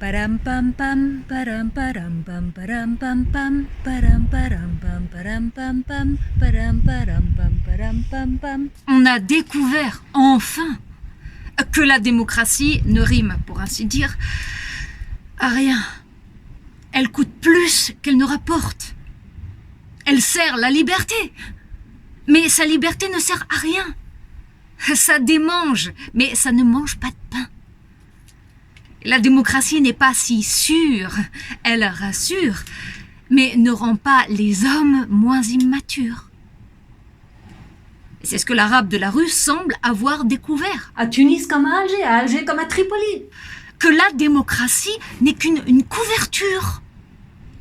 Param pam pam, param param pam param pam pam, param param pam param pam pam, param param pam param pam pam. On a découvert, enfin, que la démocratie ne rime, pour ainsi dire, à rien. Elle coûte plus qu'elle ne rapporte. Elle sert la liberté, mais sa liberté ne sert à rien. Ça démange, mais ça ne mange pas de pain. La démocratie n'est pas si sûre, elle rassure, mais ne rend pas les hommes moins immatures. C'est ce que l'arabe de la rue semble avoir découvert. À Tunis comme à Alger comme à Tripoli. Que la démocratie n'est qu'une couverture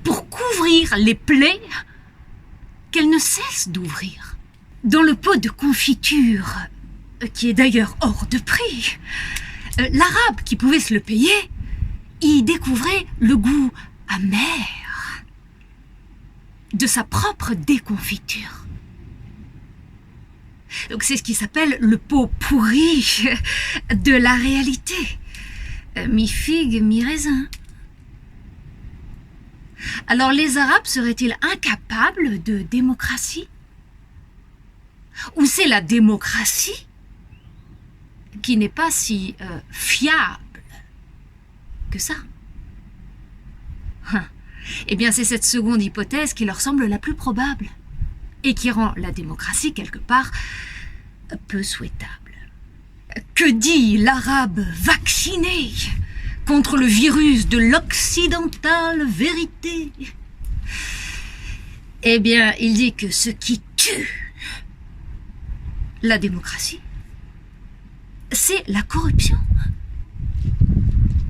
pour couvrir les plaies qu'elle ne cesse d'ouvrir. Dans le pot de confiture, qui est d'ailleurs hors de prix, l'arabe qui pouvait se le payer y découvrait le goût amer de sa propre déconfiture. Donc c'est ce qui s'appelle le pot pourri de la réalité. Mi-figue, mi-raisin. Alors les Arabes seraient-ils incapables de démocratie? Ou c'est la démocratie qui n'est pas si fiable que ça? Eh bien c'est cette seconde hypothèse qui leur semble la plus probable et qui rend la démocratie quelque part peu souhaitable. Que dit l'arabe vacciné contre le virus de l'occidentale vérité? Eh bien, il dit que ce qui tue la démocratie, c'est la corruption.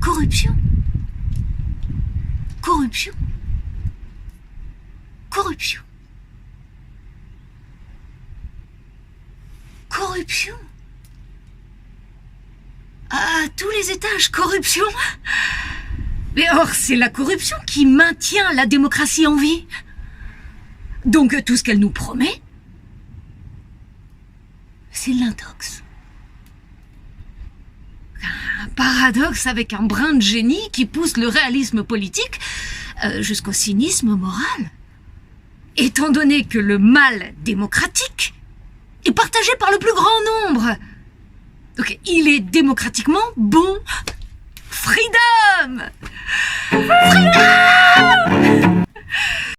Corruption. Corruption. Corruption. Corruption. À tous les étages, corruption. Mais or, c'est la corruption qui maintient la démocratie en vie. Donc, tout ce qu'elle nous promet, c'est l'intox. Un paradoxe avec un brin de génie qui pousse le réalisme politique jusqu'au cynisme moral. Étant donné que le mal démocratique est partagé par le plus grand nombre. Donc, il est démocratiquement bon. Freedom! Freedom!